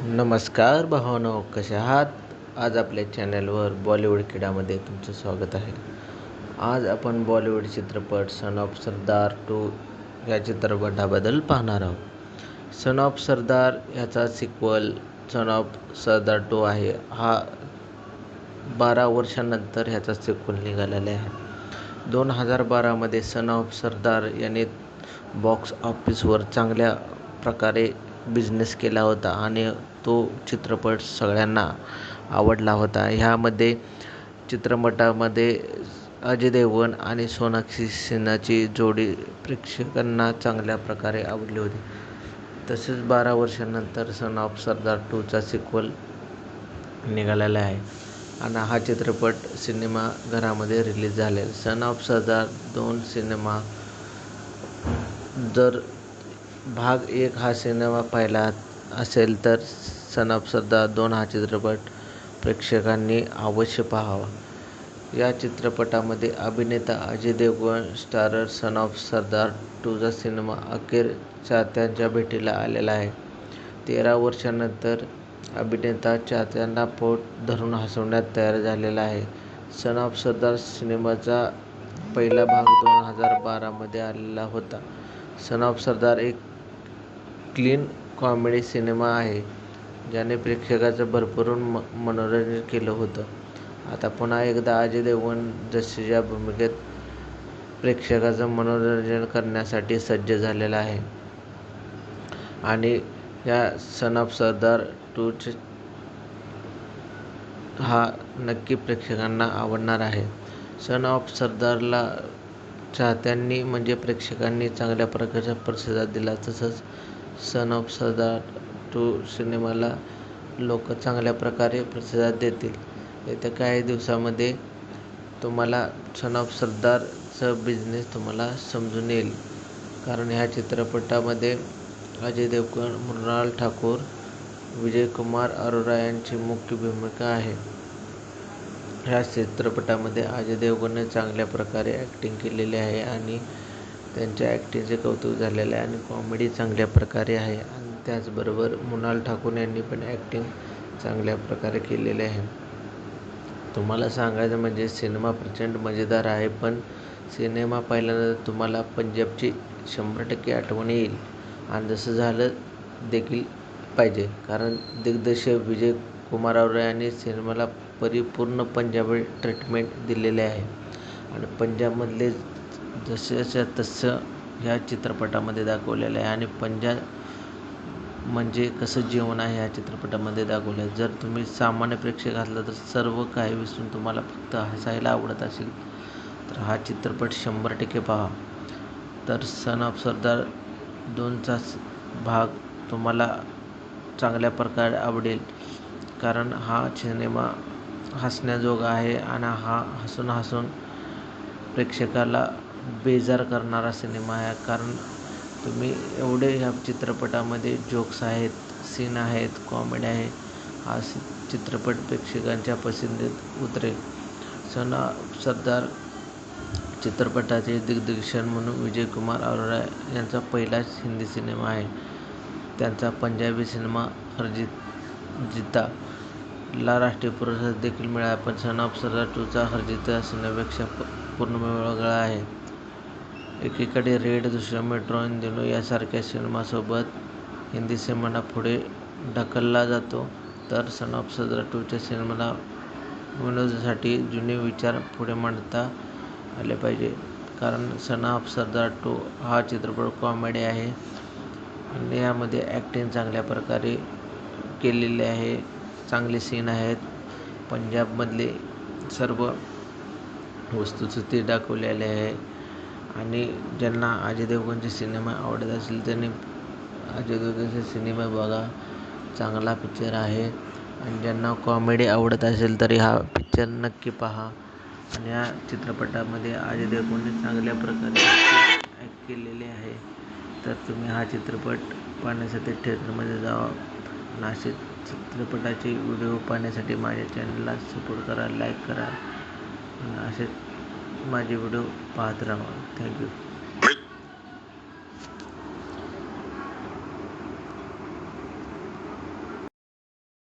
नमस्कार भावांनो, कसे आहात? आज आपल्या चॅनलवर बॉलिवूड किडामध्ये तुमचं स्वागत आहे. आज आपण बॉलिवूड चित्रपट सन ऑफ सरदार 2 या चित्रपटाबद्दल पाहणार आहोत. सन ऑफ सरदार ह्याचा सिक्वल सन ऑफ सरदार 2 आहे. हा 12 वर्षांनंतर ह्याचा सिक्वल निघालेला आहे. 2012मध्ये सन ऑफ सरदार याने बॉक्स ऑफिसवर चांगल्या प्रकारे बिझनेस केला होता आणि तो चित्रपट सगळ्यांना आवडला होता. ह्यामध्ये चित्रपटामध्ये अजय देवगण आणि सोनाक्षी सिन्हाची जोडी प्रेक्षकांना चांगल्या प्रकारे आवडली होती. तसेच 12 वर्षांनंतर सन ऑफ सरदार 2चा सिक्वल निघालेला आहे आणि हा चित्रपट सिनेमाघरामध्ये रिलीज झालेला. सन ऑफ सरदार 2 सिनेमा जर भाग 1 हा सिनेमा पाहिला असेल तर सन ऑफ सरदार 2 हा चित्रपट प्रेक्षकांनी अवश्य पाहावा. या चित्रपटामध्ये अभिनेता Ajay Devgan starrer son of Sardar 2चा सिनेमा अखेर चाहत्यांच्या भेटीला आलेला आहे. 13 वर्षांनंतर अभिनेता चाहत्यांना पोट धरून हसवण्यात तयार झालेला आहे. सन ऑफ सरदार सिनेमाचा पहिला भाग 2012मध्ये आलेला होता. सन ऑफ सरदार एक क्लीन कॉमेडी सिनेमा आहे ज्याने प्रेक्षकांचं भरपूर मनोरंजन केलं होतं. आता पुन्हा एकदा अजय देवगण जशीच्या भूमिकेत प्रेक्षकांचं मनोरंजन करण्यासाठी सज्ज झालेला आहे आणि या सन ऑफ सरदार 2 हा नक्की प्रेक्षकांना आवडणार आहे. सन ऑफ सरदारला चाहत्यांनी म्हणजे प्रेक्षकांनी चांगल्या प्रकारचा प्रतिसाद दिला. तसंच सन ऑफ सरदार 2 सिनेमाला लोक चांगल्या प्रकारे प्रतिसाद देतील. येत्या काही दिवसामध्ये तुम्हाला सन ऑफ सरदारचं बिझनेस तुम्हाला समजून येईल, कारण ह्या चित्रपटामध्ये अजय देवगण, मृणाल ठाकूर, विजय कुमार अरोरा यांची मुख्य भूमिका आहे. ह्या चित्रपटामध्ये अजय देवगणने चांगल्या प्रकारे ॲक्टिंग केलेली आहे आणि त्यांच्या ॲक्टिंगचे कौतुक झालेले आहे आणि कॉमेडी चांगल्या प्रकारे आहे आणि त्याचबरोबर मृणाल ठाकूर यांनी पण ॲक्टिंग चांगल्या प्रकारे केलेली आहे. तुम्हाला सांगायचं म्हणजे सिनेमा प्रचंड मजेदार आहे, पण सिनेमा पाहिल्यानंतर तुम्हाला पंजाबची 100% आठवण येईल आणि जसं झालं देखील पाहिजे, कारण दिग्दर्शक विजय कुमार अरोरा यांनी सिनेमाला परिपूर्ण पंजाबी ट्रीटमेंट दिलेले आहे आणि पंजाबमधले जसंच्या तसं ह्या चित्रपटामध्ये दाखवलेलं आहे आणि पंजाब म्हणजे कसं जीवन आहे ह्या चित्रपटामध्ये दाखवलं आहे. जर तुम्ही सामान्य प्रेक्षक असला तर सर्व काही विसरून तुम्हाला फक्त हसायला आवडत असेल तर हा चित्रपट 100% पहा. तर सन ऑफ सरदार 2चा भाग तुम्हाला चांगल्या प्रकारे आवडेल, कारण हा सिनेमा हसण्याजोगा आहे आणि हा हसून हसून प्रेक्षकाला बेजार करणारा सिनेमा आहे. कारण तुम्ही एवढे ह्या चित्रपटामध्ये जोक्स आहेत, सीन आहेत, कॉमेडी आहे. हा चित्रपट प्रेक्षकांच्या पसंतीत उतरेल. सन ऑफ सरदार चित्रपटाचे दिग्दर्शन म्हणून विजय कुमार अरोरा यांचा पहिलाच हिंदी सिनेमा आहे. त्यांचा पंजाबी सिनेमा हरजिता ला राष्ट्रीय पुरस्कार देखील मिळाला, पण सन ऑफ सरदार 2चा हरजिता सिनेमापेक्षा पूर्ण वेगळा आहे. एकीकडे रेड, दुसऱ्या मेट्रो इन दिनो यासारख्या सिनेमांसोबत हिंदी सिनेमांना पुढे ढकलला जातो, तर सन ऑफ सरदार 2च्या सिनेमाला विनोदासाठी जुने विचार पुढे मांडता आले पाहिजे. कारण सन ऑफ सरदार 2 हा चित्रपट कॉमेडी आहे आणि यामध्ये ॲक्टिंग चांगल्या प्रकारे केलेली आहे, चांगले सीन आहेत, पंजाबमधले सर्व वस्तुस्थिती दाखवलेली आहे आणि ज्यांना अजय देवगणचे सिनेमा आवडत असेल त्यांनी अजय देवगणचे सिनेमा बघा. चांगला पिक्चर आहे आणि ज्यांना कॉमेडी आवडत असेल तरी हा पिक्चर नक्की पहा. आणि या चित्रपटामध्ये अजय देवगणने चांगल्या प्रकारे ॲक्ट केलेले आहे. तर तुम्ही हा चित्रपट पाहण्यासाठी थिएटरमध्ये जावा आणि असे चित्रपटाचे व्हिडिओ पाहण्यासाठी माझ्या चॅनलला सपोर्ट करा, लाईक करा आणि असेच माझे व्हिडिओ पाहत राहा. थँक्यू.